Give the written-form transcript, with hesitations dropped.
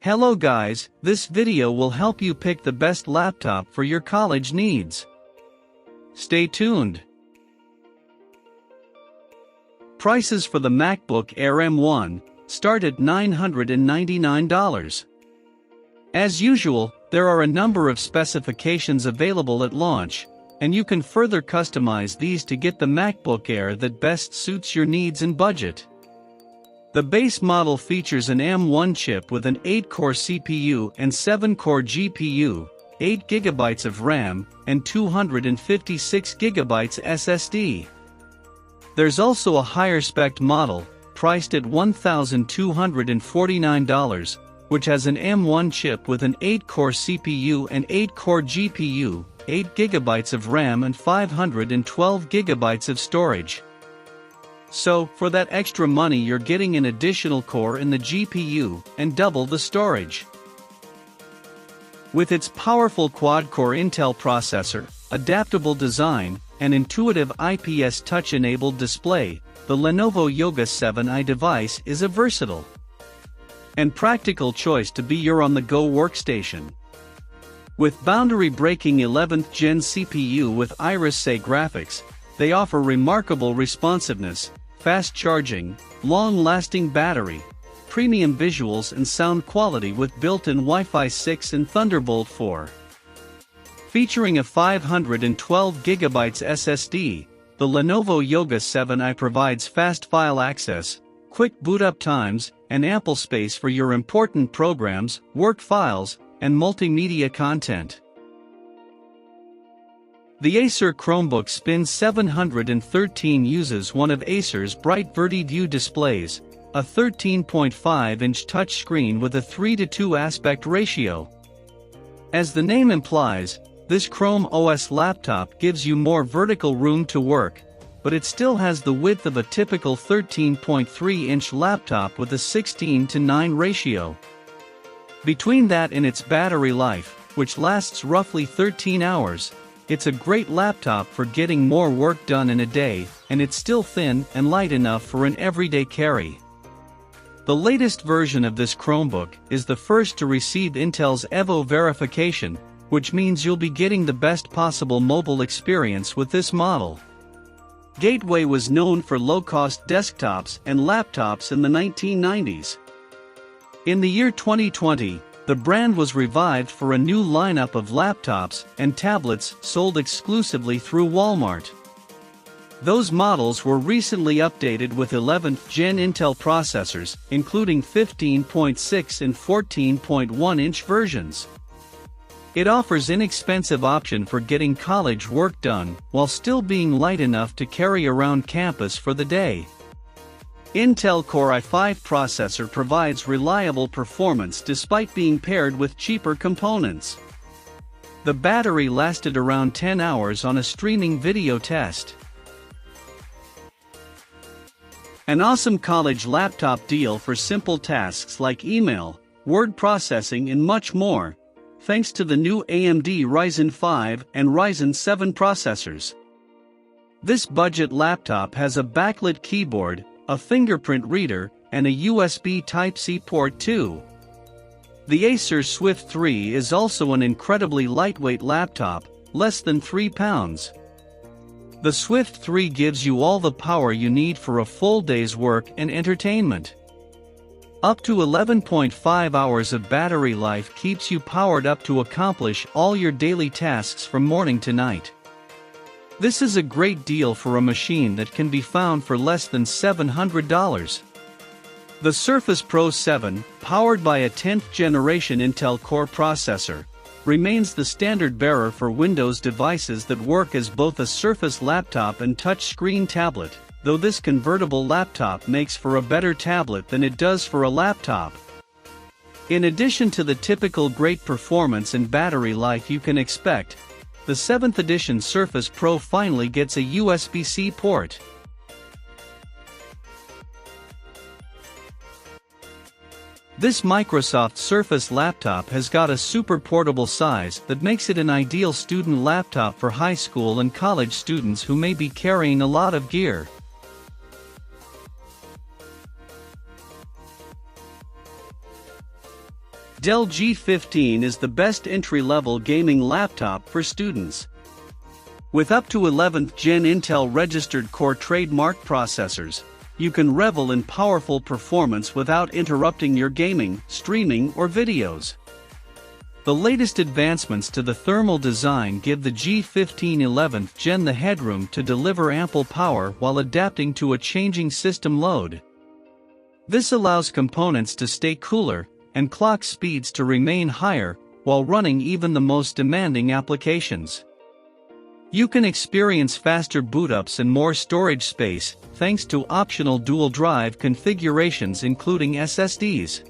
Hello guys, this video will help you pick the best laptop for your college needs. Stay tuned. Prices for the MacBook Air M1 start at $999. As usual, there are a number of specifications available at launch, and you can further customize these to get the MacBook Air that best suits your needs and budget. The base model features an M1 chip with an 8-core CPU and 7-core GPU, 8GB of RAM, and 256GB SSD. There's also a higher-spec model, priced at $1,249, which has an M1 chip with an 8-core CPU and 8-core GPU, 8GB of RAM and 512GB of storage. So, for that extra money you're getting an additional core in the GPU, and double the storage. With its powerful quad-core Intel processor, adaptable design, and intuitive IPS touch-enabled display, the Lenovo Yoga 7i device is a versatile and practical choice to be your on-the-go workstation. With boundary-breaking 11th Gen CPU with Iris-Xe graphics, they offer remarkable responsiveness, fast charging, long-lasting battery, premium visuals and sound quality with built-in Wi-Fi 6 and Thunderbolt 4. Featuring a 512GB SSD, the Lenovo Yoga 7i provides fast file access, quick boot-up times, and ample space for your important programs, work files, and multimedia content. The Acer Chromebook Spin 713 uses one of Acer's bright VertiView displays, a 13.5-inch touchscreen with a 3:2 aspect ratio. As the name implies, this Chrome OS laptop gives you more vertical room to work, but it still has the width of a typical 13.3-inch laptop with a 16:9 ratio. Between that and its battery life, which lasts roughly 13 hours, it's a great laptop for getting more work done in a day, and it's still thin and light enough for an everyday carry. The latest version of this Chromebook is the first to receive Intel's Evo verification, which means you'll be getting the best possible mobile experience with this model. Gateway was known for low-cost desktops and laptops in the 1990s. In the year 2020, the brand was revived for a new lineup of laptops and tablets sold exclusively through Walmart. Those models were recently updated with 11th Gen Intel processors, including 15.6 and 14.1-inch versions. It offers an inexpensive option for getting college work done while still being light enough to carry around campus for the day. Intel Core i5 processor provides reliable performance despite being paired with cheaper components. The battery lasted around 10 hours on a streaming video test. An awesome college laptop deal for simple tasks like email, word processing and much more, thanks to the new AMD Ryzen 5 and Ryzen 7 processors. This budget laptop has a backlit keyboard, a fingerprint reader, and a USB Type-C port too. The Acer Swift 3 is also an incredibly lightweight laptop, less than 3 pounds. The Swift 3 gives you all the power you need for a full day's work and entertainment. Up to 11.5 hours of battery life keeps you powered up to accomplish all your daily tasks from morning to night. This is a great deal for a machine that can be found for less than $700. The Surface Pro 7, powered by a 10th generation Intel Core processor, remains the standard bearer for Windows devices that work as both a Surface laptop and touchscreen tablet, though this convertible laptop makes for a better tablet than it does for a laptop. In addition to the typical great performance and battery life you can expect, the 7th edition Surface Pro finally gets a USB-C port. This Microsoft Surface laptop has got a super portable size that makes it an ideal student laptop for high school and college students who may be carrying a lot of gear. Dell G15 is the best entry-level gaming laptop for students. With up to 11th Gen Intel registered core trademark processors, you can revel in powerful performance without interrupting your gaming, streaming, or videos. The latest advancements to the thermal design give the G15 11th Gen the headroom to deliver ample power while adapting to a changing system load. This allows components to stay cooler and clock speeds to remain higher while running even the most demanding applications. You can experience faster bootups and more storage space thanks to optional dual drive configurations including SSDs.